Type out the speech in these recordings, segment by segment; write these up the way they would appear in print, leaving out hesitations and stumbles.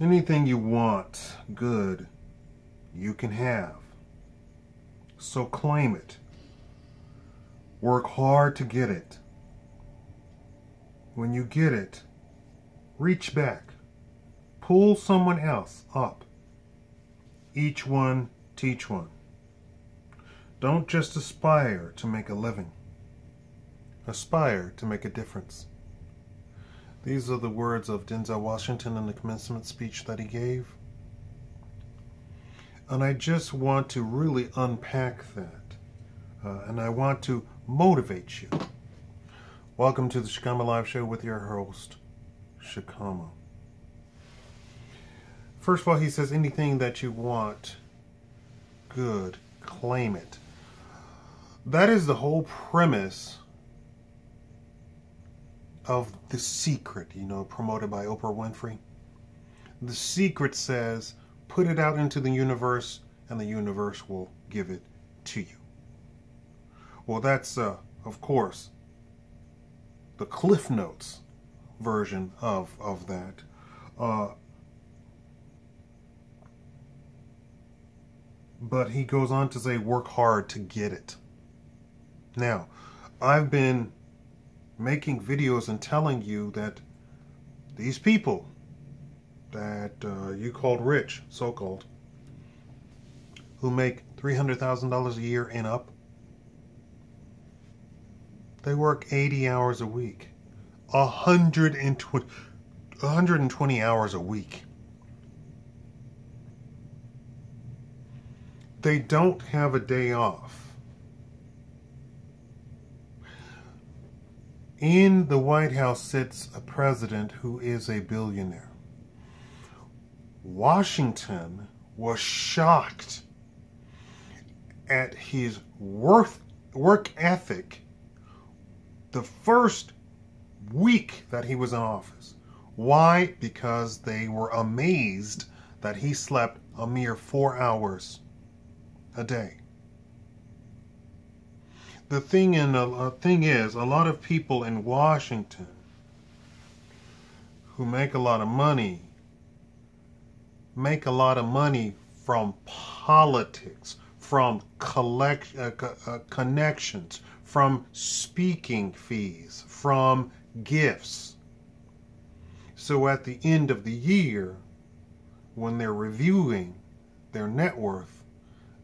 Anything you want, good, you can have. So claim it. Work hard to get it. When you get it, reach back. Pull someone else up. Each one, teach one. Don't just aspire to make a living. Aspire to make a difference. These are the words of Denzel Washington in the commencement speech that he gave. And I just want to really unpack that. And I want to motivate you. Welcome to the Shikama Live Show with your host, Shikama. First of all, he says, anything that you want, good, claim it. That is the whole premise of The Secret, promoted by Oprah Winfrey. The Secret says, put it out into the universe and the universe will give it to you. Well, that's, of course, the Cliff Notes version of that. But he goes on to say, work hard to get it. Now, I've been making videos and telling you that these people that you called rich, so-called, who make $300,000 a year and up, they work 80 hours a week, 120 hours a week. They don't have a day off. In the White House sits a president who is a billionaire. Washington was shocked at his work ethic the first week that he was in office. Why? Because they were amazed that he slept a mere 4 hours a day. The thing is, a lot of people in Washington who make a lot of money from politics, from connections, from speaking fees, from gifts. So at the end of the year, when they're reviewing their net worth,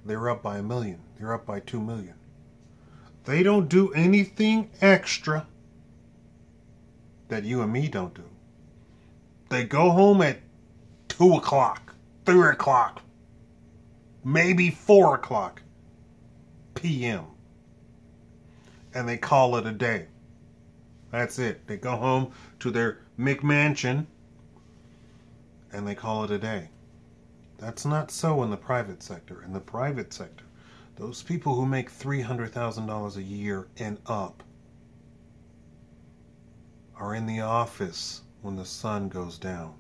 they're up by $1 million. They're up by $2 million. They don't do anything extra that you and me don't do. They go home at 2 o'clock, 3 o'clock, maybe 4 o'clock p.m. And they call it a day. That's it. They go home to their McMansion and they call it a day. That's not so in the private sector. In the private sector, those people who make $300,000 a year and up are in the office when the sun goes down,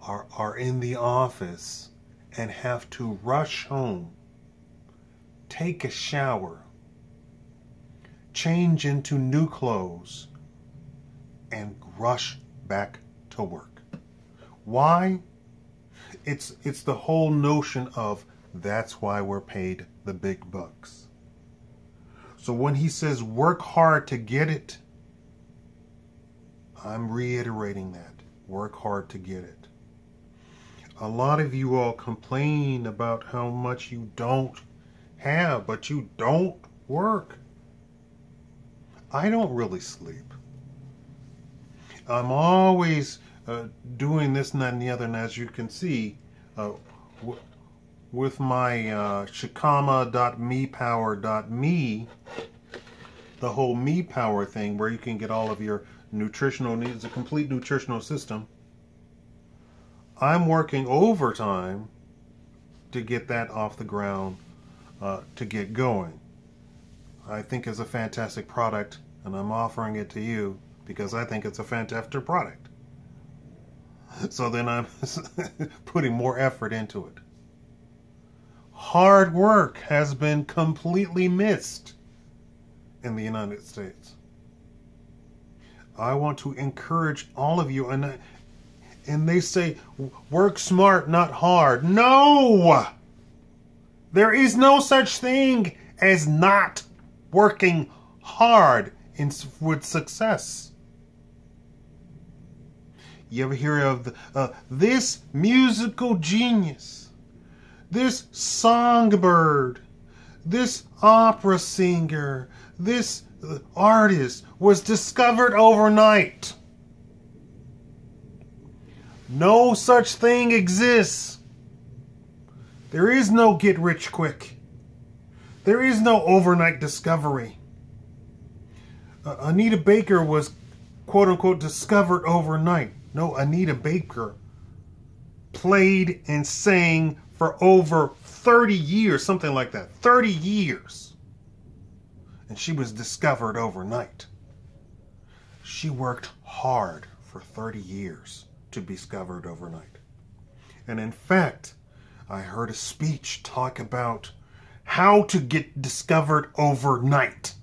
are in the office and have to rush home, take a shower, change into new clothes, and rush back to work. Why? It's the whole notion of that's why we're paid the big bucks. So when he says work hard to get it, I'm reiterating that. Work hard to get it. A lot of you all complain about how much you don't have, but you don't work. I don't really sleep. I'm always doing this and that and the other, and as you can see, with my shikama.mepower.me, the whole me power thing where you can get all of your nutritional needs, a complete nutritional system. I'm working overtime to get that off the ground, to get going. I think it's a fantastic product, and I'm offering it to you because I think it's a fantastic product. So then I'm putting more effort into it. Hard work has been completely missed in the United States. I want to encourage all of you, and And they say, work smart, not hard. No! There is no such thing as not working hard with success. You ever hear of this musical genius, this songbird, this opera singer, this artist was discovered overnight? No such thing exists. There is no get rich quick. There is no overnight discovery. Anita Baker was quote unquote discovered overnight. No, Anita Baker played and sang for over 30 years, something like that. 30 years. And she was discovered overnight. She worked hard for 30 years to be discovered overnight. And in fact, I heard a speech talk about how to get discovered overnight.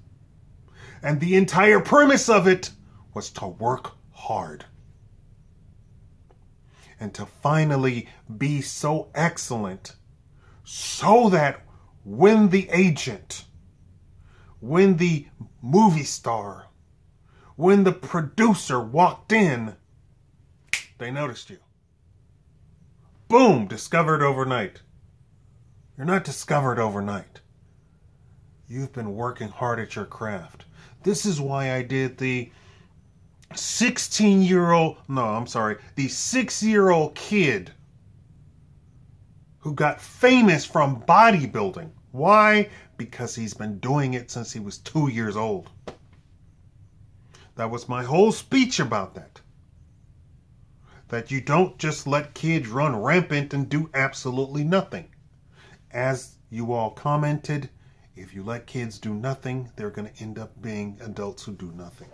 And the entire premise of it was to work hard. And to finally be so excellent so that when the agent, when the movie star, when the producer walked in, they noticed you. Boom, discovered overnight. You're not discovered overnight. You've been working hard at your craft. This is why I did the 6-year-old kid who got famous from bodybuilding. Why? Because he's been doing it since he was 2 years old. That was my whole speech about that. That you don't just let kids run rampant and do absolutely nothing. As you all commented, if you let kids do nothing, they're going to end up being adults who do nothing.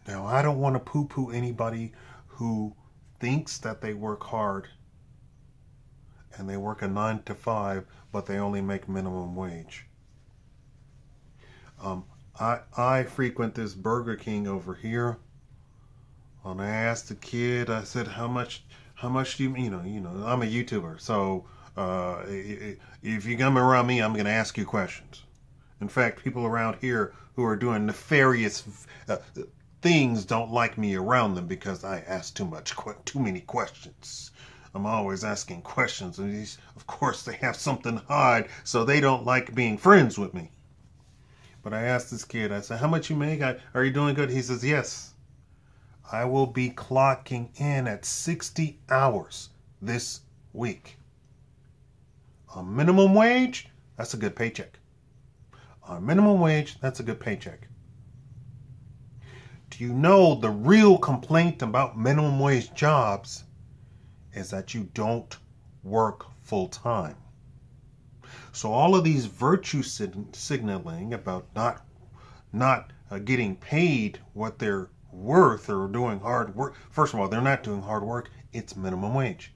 Now, I don't want to poo-poo anybody who thinks that they work hard and they work a 9 to 5, but they only make minimum wage. I frequent this Burger King over here. And I asked the kid, I said, how much do you, I'm a YouTuber, so if you come around me, I'm going to ask you questions. In fact, people around here who are doing nefarious things don't like me around them because I ask too many questions. I'm always asking questions, and these, of course, they have something to hide, so they don't like being friends with me. But I asked this kid, I said, how much you make? Are you doing good? He says, yes. I will be clocking in at 60 hours this week. On minimum wage, that's a good paycheck. On minimum wage, that's a good paycheck. Do you know the real complaint about minimum wage jobs is that you don't work full time? So all of these virtue signaling about not getting paid what they're worth or doing hard work. First of all, they're not doing hard work. It's minimum wage.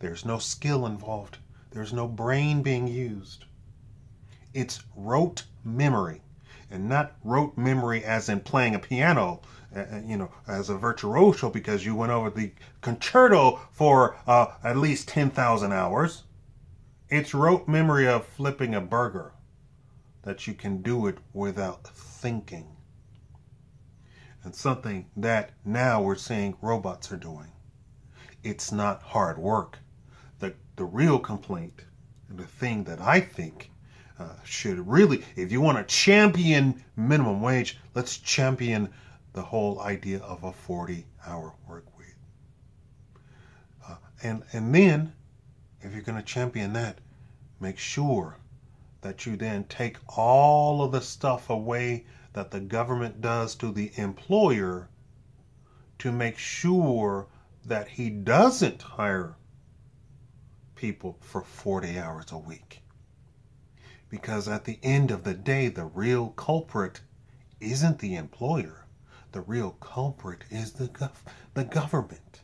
There's no skill involved. There's no brain being used. It's rote memory, and not rote memory as in playing a piano, as a virtuoso because you went over the concerto for at least 10,000 hours. It's rote memory of flipping a burger, that you can do it without thinking. And something that now we're seeing robots are doing. It's not hard work. The real complaint, and the thing that I think should really, if you want to champion minimum wage, let's champion the whole idea of a 40-hour work week. And then, if you're going to champion that, make sure that you then take all of the stuff away that the government does to the employer to make sure that he doesn't hire people for 40 hours a week. Because at the end of the day, the real culprit isn't the employer. The real culprit is the government.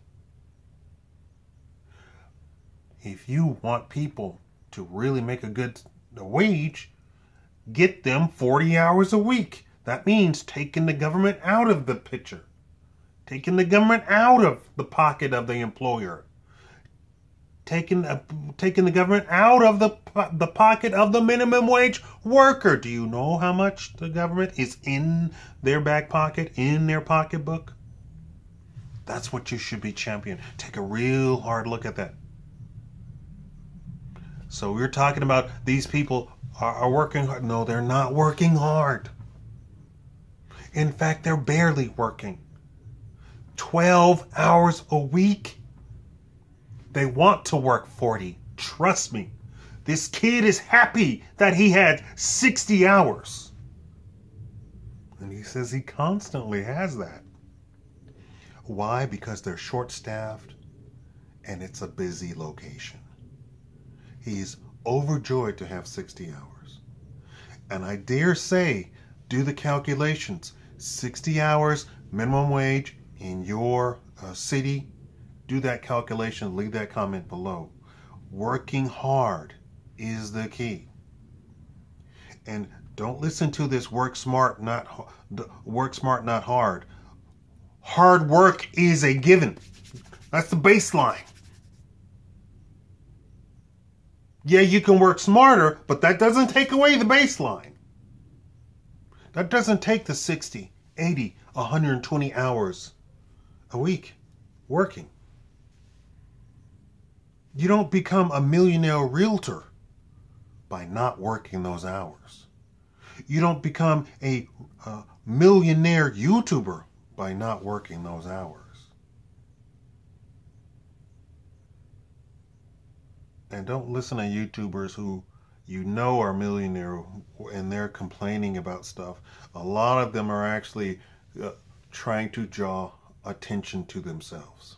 If you want people to really make a good wage, get them 40 hours a week. That means taking the government out of the picture. taking the government out of the pocket of the employer, taking the government out of the pocket of the minimum wage worker. Do you know how much the government is in their back pocket, in their pocketbook? That's what you should be championing. Take a real hard look at that. So we're talking about these people are working hard. No, they're not working hard. In fact, they're barely working. 12 hours a week. They want to work 40. Trust me. This kid is happy that he had 60 hours. And he says he constantly has that. Why? Because they're short-staffed and it's a busy location. He's overjoyed to have 60 hours. And I dare say, do the calculations. 60 hours minimum wage in your city. Do that calculation. Leave that comment below. Working hard is the key. And don't listen to this work smart, not hard. Hard work is a given. That's the baseline. Yeah, you can work smarter, but that doesn't take away the baseline. That doesn't take the 60, 80, 120 hours a week working. You don't become a millionaire realtor by not working those hours. You don't become a millionaire YouTuber by not working those hours. And don't listen to YouTubers who you know are millionaire and they're complaining about stuff. A lot of them are actually trying to draw attention to themselves.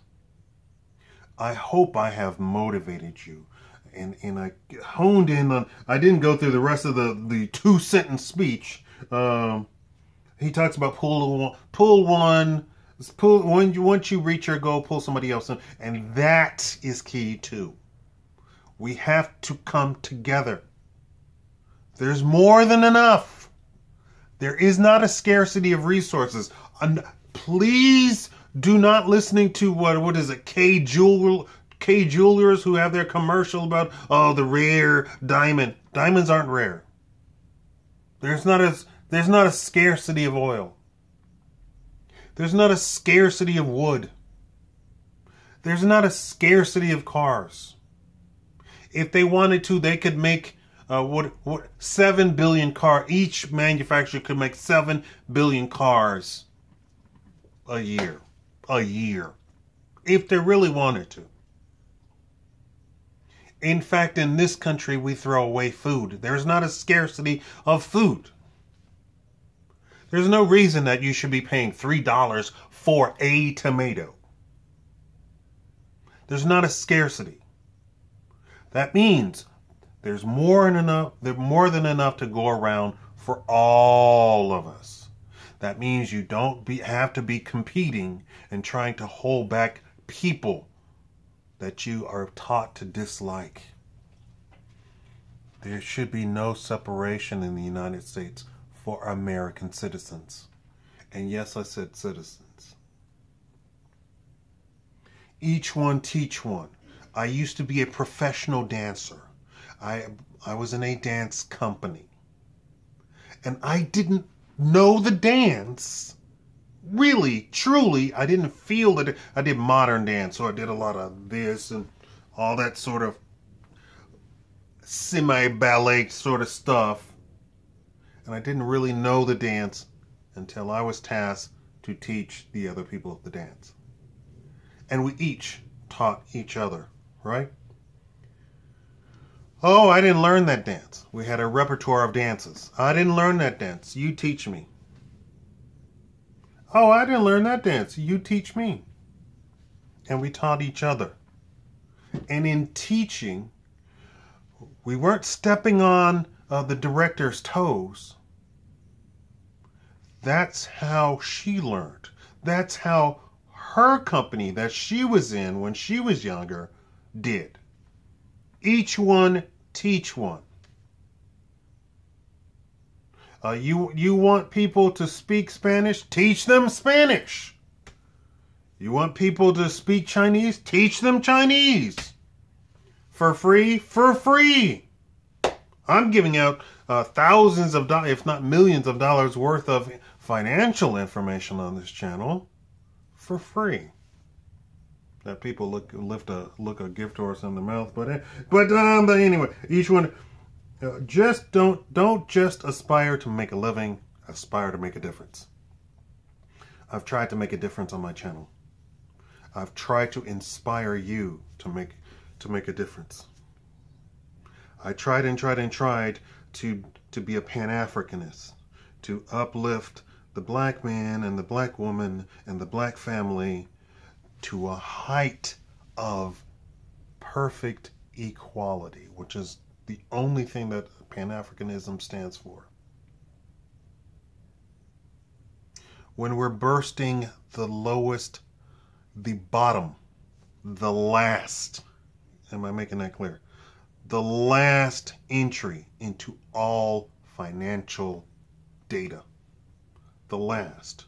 I hope I have motivated you. And I honed in on, I didn't go through the rest of the 2-sentence speech. He talks about pull one, once you reach your goal, pull somebody else in. And that is key too. We have to come together. There's more than enough. There is not a scarcity of resources. Please do not listening to what is it, K Jewelers who have their commercial about, oh, the rare diamond. Diamonds aren't rare. There's not a scarcity of oil. There's not a scarcity of wood. There's not a scarcity of cars. If they wanted to, they could make 7 billion cars. Each manufacturer could make 7 billion cars a year. If they really wanted to. In fact, in this country, we throw away food. There's not a scarcity of food. There's no reason that you should be paying $3 for a tomato. There's not a scarcity. That means there's more than enough to go around for all of us. That means you don't have to be competing and trying to hold back people that you are taught to dislike. There should be no separation in the United States for American citizens. And yes, I said citizens. Each one teach one. I used to be a professional dancer. I was in a dance company. And I didn't know the dance. Really, truly, I didn't feel that. I did modern dance, so I did a lot of this and all that sort of semi-ballet sort of stuff. And I didn't really know the dance until I was tasked to teach the other people the dance. And we each taught each other, right? Oh, I didn't learn that dance. We had a repertoire of dances. I didn't learn that dance. You teach me. Oh, I didn't learn that dance. You teach me. And we taught each other. And in teaching, we weren't stepping on the director's toes. That's how she learned. That's how her company that she was in when she was younger did. Each one teach one. You want people to speak Spanish? Teach them Spanish. You want people to speak Chinese? Teach them Chinese. For free? For free. I'm giving out thousands of dollars, if not millions of dollars worth of financial information on this channel for free. That people look a gift horse in the mouth, but anyway, each one just don't just aspire to make a living, aspire to make a difference. I've tried to make a difference on my channel. I've tried to inspire you to make a difference. I tried to be a Pan-Africanist, to uplift the black man and the black woman and the black family to a height of perfect equality, which is the only thing that Pan-Africanism stands for. When we're bursting the lowest, the bottom, the last, am I making that clear? The last entry into all financial data. The last.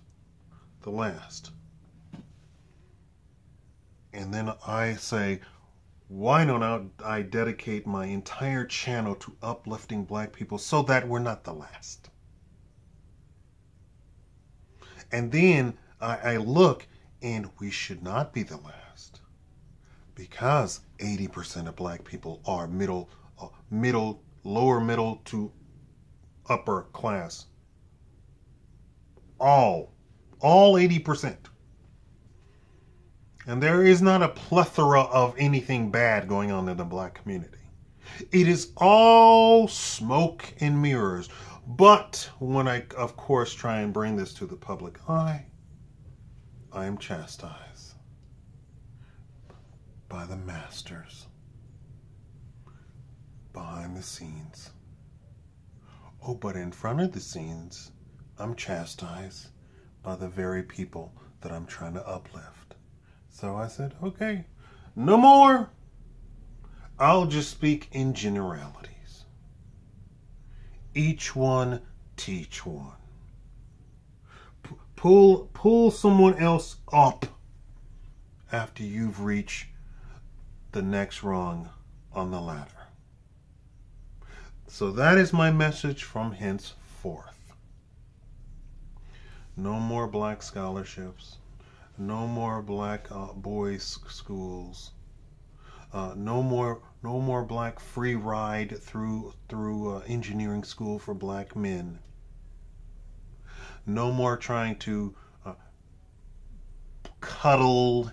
And then I say, why don't I dedicate my entire channel to uplifting black people so that we're not the last? And then I look, and we should not be the last, because 80% of black people are lower middle to upper class. All 80%. And there is not a plethora of anything bad going on in the black community. It is all smoke and mirrors. But when I, of course, try and bring this to the public eye, I am chastised by the masters behind the scenes. Oh, but in front of the scenes, I'm chastised by the very people that I'm trying to uplift. So I said, okay, no more. I'll just speak in generalities. Each one, teach one. Pull someone else up after you've reached the next rung on the ladder. So that is my message from henceforth. No more black scholarships. No more black boys' schools. No more black free ride through engineering school for black men. No more trying to coddle,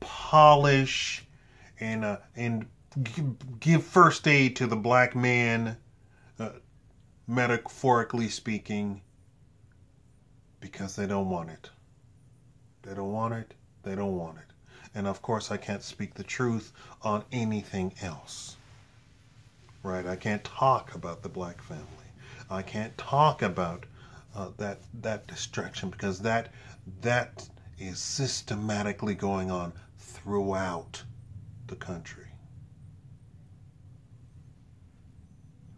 polish, and give first aid to the black man, metaphorically speaking, because they don't want it. They don't want it. They don't want it. And of course, I can't speak the truth on anything else. Right? I can't talk about the black family. I can't talk about that destruction, because that is systematically going on throughout the country.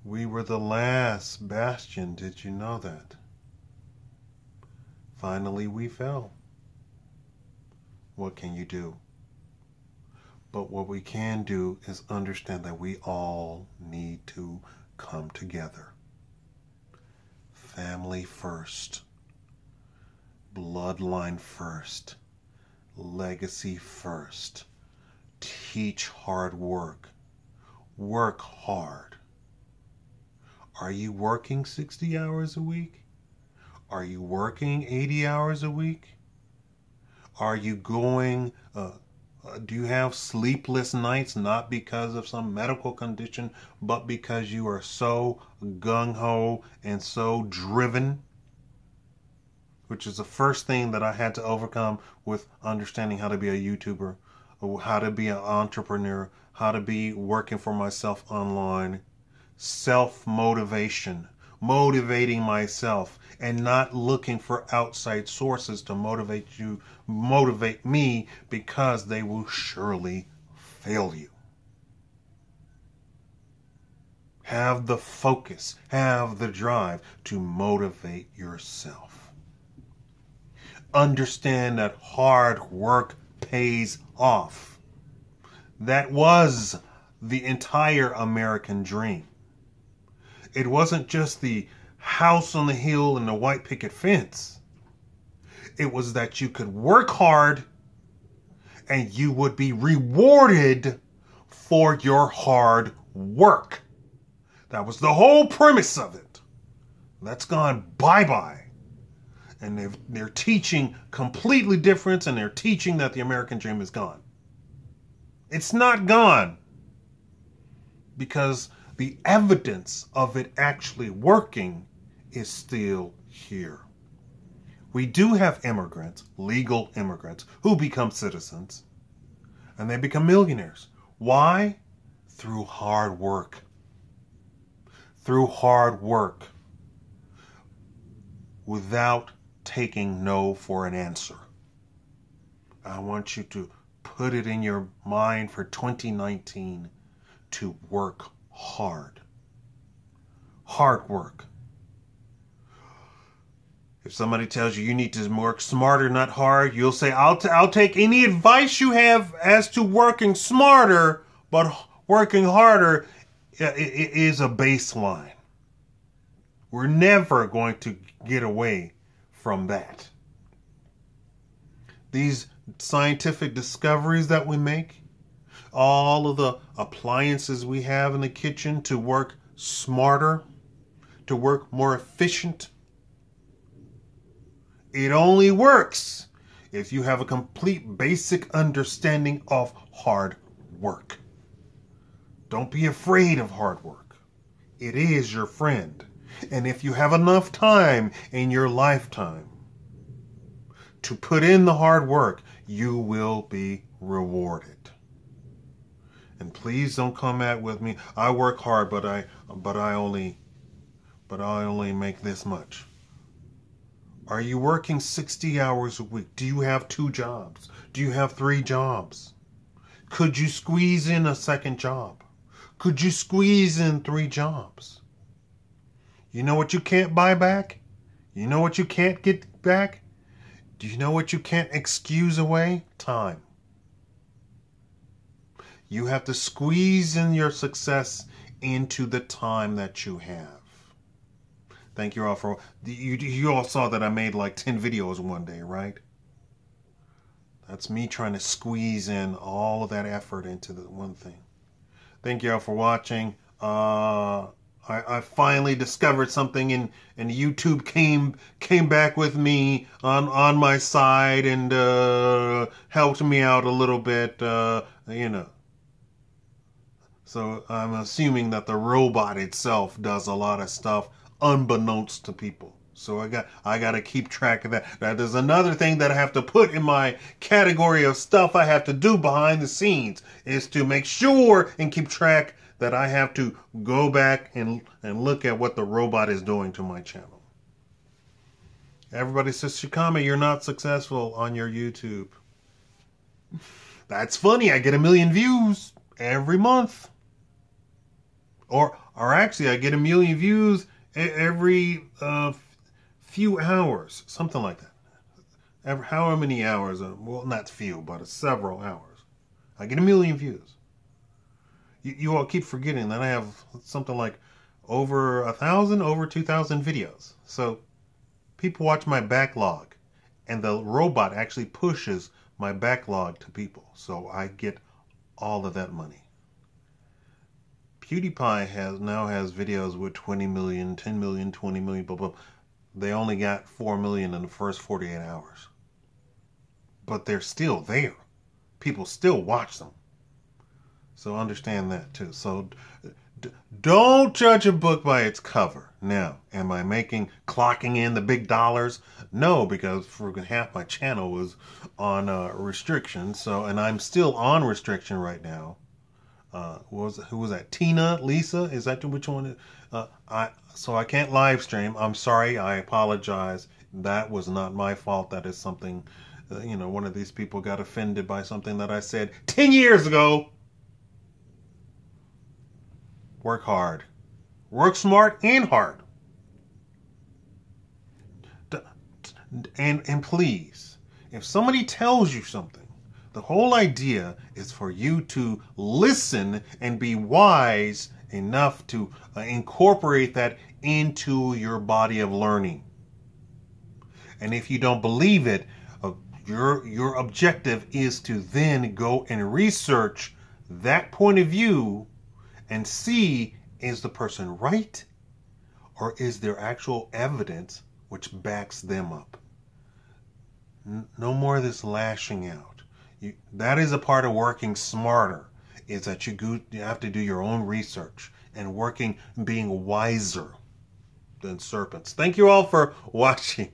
We were the last bastion. Did you know that? Finally, we fell. What can you do? But what we can do is understand that we all need to come together. Family first. Bloodline first. Legacy first. Teach hard work. Work hard. Are you working 60 hours a week? Are you working 80 hours a week? Are you going, do you have sleepless nights, not because of some medical condition, but because you are so gung-ho and so driven? Which is the first thing that I had to overcome with understanding how to be a YouTuber, how to be an entrepreneur, how to be working for myself online. Self-motivation, motivating myself, and not looking for outside sources to motivate me, because they will surely fail you. Have the focus, have the drive to motivate yourself. Understand that hard work pays off. That was the entire American dream. It wasn't just the house on the hill and the white picket fence. It was that you could work hard and you would be rewarded for your hard work. That was the whole premise of it. That's gone bye-bye. And they're teaching completely different, and they're teaching that the American dream is gone. It's not gone, because the evidence of it actually working is still here. We do have immigrants, legal immigrants, who become citizens, and they become millionaires. Why? Through hard work. Through hard work. Without taking no for an answer. I want you to put it in your mind for 2019 to work hard. Hard work. If somebody tells you you need to work smarter, not hard, you'll say, I'll take any advice you have as to working smarter, but working harder is a baseline. We're never going to get away from that. These scientific discoveries that we make, all of the appliances we have in the kitchen to work smarter, to work more efficient, it only works if you have a complete basic understanding of hard work. Don't be afraid of hard work. It is your friend. And if you have enough time in your lifetime to put in the hard work, you will be rewarded. And please don't come at with me, I work hard, but I only make this much. Are you working 60 hours a week? Do you have 2 jobs? Do you have 3 jobs? Could you squeeze in a second job? Could you squeeze in 3 jobs? You know what you can't buy back? You know what you can't get back? Do you know what you can't excuse away? Time. You have to squeeze in your success into the time that you have. Thank you all for... You all saw that I made like 10 videos one day, right? That's me trying to squeeze in all of that effort into the one thing. Thank you all for watching. I finally discovered something, and YouTube came back with me on my side and helped me out a little bit, you know. So I'm assuming that the robot itself does a lot of stuff unbeknownst to people. So I got to keep track of that. Now, there's another thing that I have to put in my category of stuff I have to do behind the scenes, is to make sure and keep track that I have to go back and look at what the robot is doing to my channel. Everybody says, Shikama, you're not successful on your YouTube. That's funny. I get 1 million views every month. Or actually, I get 1 million views every few hours. Something like that. How many hours? Well, not few, but several hours. I get 1 million views. You all keep forgetting that I have something like over 1,000, over 2,000 videos. So people watch my backlog, and the robot actually pushes my backlog to people. So I get all of that money. PewDiePie now has videos with 20 million, 10 million, 20 million, blah, blah. They only got 4 million in the first 48 hours. But they're still there. People still watch them. So understand that too. So don't judge a book by its cover. Now, am I clocking in the big dollars? No, because for half my channel was on restriction. So, and I'm still on restriction right now. Who was that? Tina? Lisa? Is that which one? So I can't live stream. I'm sorry. I apologize. That was not my fault. That is something, you know, one of these people got offended by something that I said 10 years ago. Work hard. Work smart and hard. And please, if somebody tells you something, the whole idea is for you to listen and be wise enough to incorporate that into your body of learning. And if you don't believe it, your objective is to then go and research that point of view and see, is the person right, or is there actual evidence which backs them up? No more of this lashing out. That is a part of working smarter, is that you have to do your own research and being wiser than serpents. Thank you all for watching.